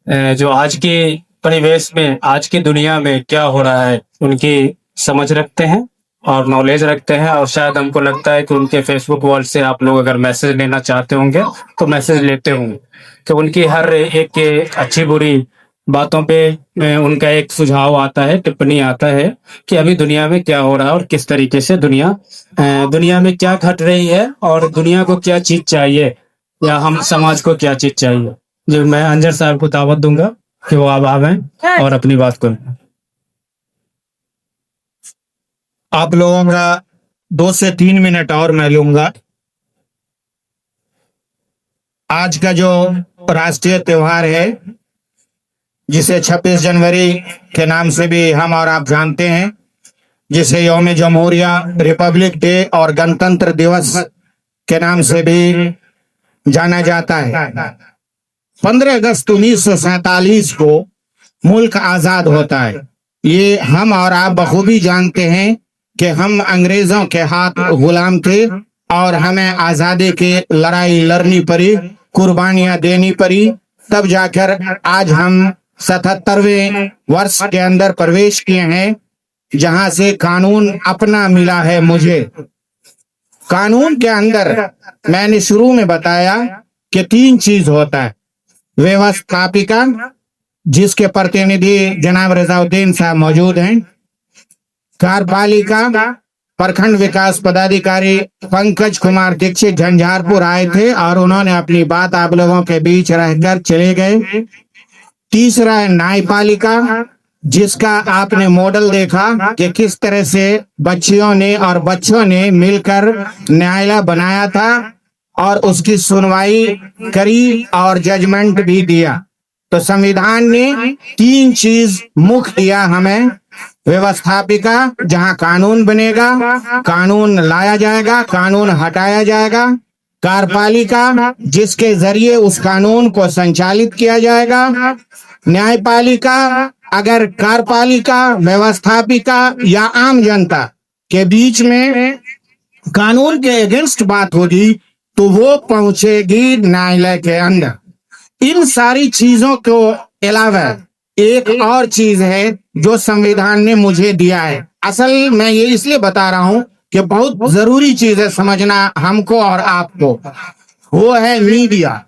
जो आज के परिवेश में, आज की दुनिया में क्या हो रहा है, उनकी समझ रखते हैं और नॉलेज रखते हैं। और शायद हमको लगता है कि उनके फेसबुक वॉल से आप लोग अगर मैसेज लेना चाहते होंगे तो मैसेज लेते होंगे। तो उनकी हर एक अच्छी बुरी बातों पे उनका एक सुझाव आता है, टिप्पणी आता है कि अभी दुनिया में क्या हो रहा है और किस तरीके से दुनिया में क्या घट रही है और दुनिया को क्या चीज चाहिए या हम समाज को क्या चीज चाहिए। जी, मैं अंजर साहब को दावत दूंगा कि वो अब आवें और अपनी बात करें। आप लोगों का 2 से 3 मिनट और मैं लूंगा। आज का जो राष्ट्रीय त्योहार है, जिसे 26 जनवरी के नाम से भी हम और आप जानते हैं, जिसे यौम जमहूरिया, रिपब्लिक डे और गणतंत्र दिवस के नाम से भी जाना जाता है। 15 अगस्त 1947 को मुल्क आजाद होता है। ये हम और आप बखूबी जानते हैं कि हम अंग्रेजों के हाथ गुलाम थे और हमें आजादी की लड़ाई लड़नी पड़ी, कुर्बानियां देनी पड़ी, तब जाकर आज हम 77वें वर्ष के अंदर प्रवेश किए हैं, जहां से कानून अपना मिला है मुझे। कानून के अंदर मैंने शुरू में बताया कि 3 चीज होता है। व्यवस्थापिका, जिसके प्रतिनिधि जनाब रजाउद्दीन साहब मौजूद हैं। कार्यपालिका, प्रखंड विकास पदाधिकारी पंकज कुमार दीक्षित झंझारपुर आए थे और उन्होंने अपनी बात आप लोगों के बीच रहकर चले गए। तीसरा है न्यायपालिका, जिसका आपने मॉडल देखा कि किस तरह से बच्चियों ने और बच्चों ने मिलकर न्यायालय बनाया था और उसकी सुनवाई करी और जजमेंट भी दिया। तो संविधान ने 3 चीज मुख्य दिया हमें। व्यवस्थापिका, जहां कानून बनेगा, कानून लाया जाएगा, कानून हटाया जाएगा। कार्यपालिका, जिसके जरिए उस कानून को संचालित किया जाएगा। न्यायपालिका, अगर कार्यपालिका, व्यवस्थापिका या आम जनता के बीच में कानून के अगेंस्ट बात होगी तो वो पहुंचेगी न्यायालय के अंदर। इन सारी चीजों को अलावा एक और चीज है जो संविधान ने मुझे दिया है। असल मैं ये इसलिए बता रहा हूं कि बहुत जरूरी चीज है समझना हमको और आपको। वो है मीडिया।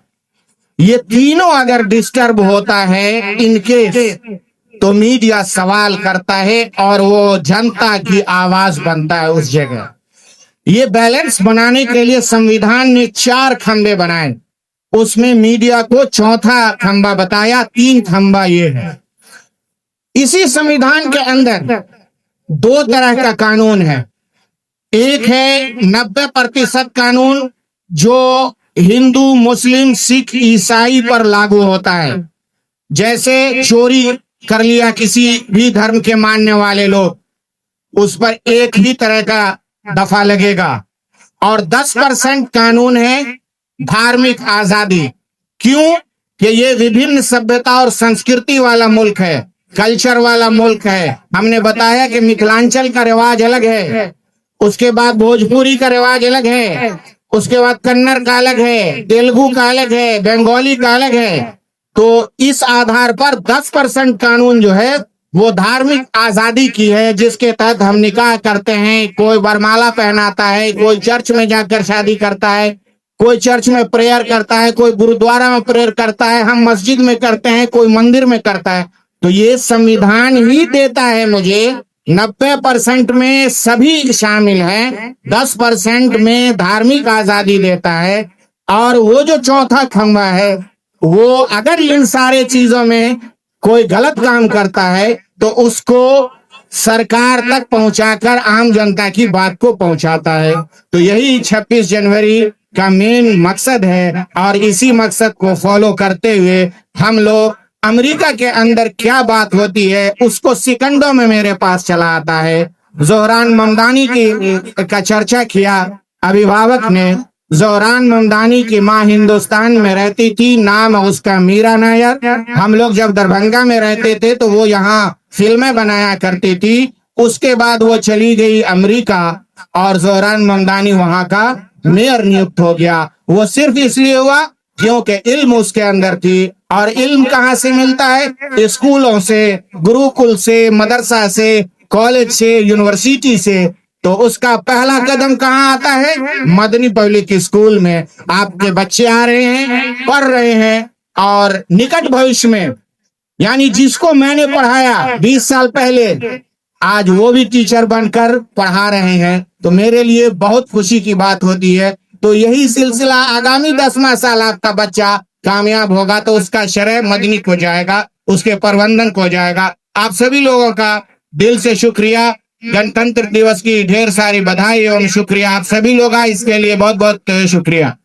ये तीनों अगर डिस्टर्ब होता है इनके, तो मीडिया सवाल करता है और वो जनता की आवाज बनता है उस जगह। ये बैलेंस बनाने के लिए संविधान ने 4 खंबे बनाए, उसमें मीडिया को चौथा खंबा बताया। 3 खंबा ये है। इसी संविधान के अंदर 2 तरह का कानून है। एक है 90% कानून, जो हिंदू, मुस्लिम, सिख, ईसाई पर लागू होता है। जैसे चोरी कर लिया किसी भी धर्म के मानने वाले लोग, उस पर एक ही तरह का दफा लगेगा। और 10% कानून है धार्मिक आजादी। क्यों? कि ये विभिन्न सभ्यता और संस्कृति वाला मुल्क है, कल्चर वाला मुल्क है। हमने बताया कि मिथिलांचल का रिवाज अलग है, उसके बाद भोजपुरी का रिवाज अलग है, उसके बाद कन्नड़ का अलग है, तेलुगु का अलग है, बंगाली का अलग है। तो इस आधार पर 10% कानून जो है वो धार्मिक आजादी की है, जिसके तहत हम निकाह करते हैं, कोई वरमाला पहनाता है, कोई चर्च में जाकर शादी करता है, कोई चर्च में प्रेयर करता है, कोई गुरुद्वारा में प्रेयर करता है, हम मस्जिद में करते हैं, कोई मंदिर में करता है। तो ये संविधान ही देता है मुझे। 90% में सभी शामिल हैं, 10% में धार्मिक आजादी देता है। और वो जो चौथा खंबा है, वो अगर इन सारे चीजों में कोई गलत काम करता है तो उसको सरकार तक पहुंचाकर आम जनता की बात को पहुंचाता है। तो यही 26 जनवरी का मेन मकसद है और इसी मकसद को फॉलो करते हुए हम लोग अमेरिका के अंदर क्या बात होती है उसको सेकंडों में मेरे पास चला आता है। जोहरान ममदानी का चर्चा किया अभिभावक ने। जोहरान ममदानी की माँ हिंदुस्तान में रहती थी, नाम उसका मीरा नायर। हम लोग जब दरभंगा में रहते थे तो वो यहाँ फिल्में बनाया करती थी। उसके बाद वो चली गई अमेरिका और जोहरान ममदानी वहां का मेयर नियुक्त हो गया। वो सिर्फ इसलिए हुआ क्योंकि इल्म उसके अंदर थी और इल्म कहाँ से मिलता है? स्कूलों से, गुरुकुल से, मदरसा से, कॉलेज से, यूनिवर्सिटी से। तो उसका पहला कदम कहाँ आता है? मदनी पब्लिक स्कूल में। आपके बच्चे आ रहे हैं, पढ़ रहे हैं, और निकट भविष्य में, यानी जिसको मैंने पढ़ाया 20 साल पहले, आज वो भी टीचर बनकर पढ़ा रहे हैं। तो मेरे लिए बहुत खुशी की बात होती है। तो यही सिलसिला आगामी 10वां साल आपका बच्चा कामयाब होगा तो उसका श्रेय मदनी को जाएगा, उसके प्रबंधन को जाएगा। आप सभी लोगों का दिल से शुक्रिया। गणतंत्र दिवस की ढेर सारी बधाई एवं शुक्रिया। आप सभी लोग आए इसके लिए बहुत बहुत शुक्रिया।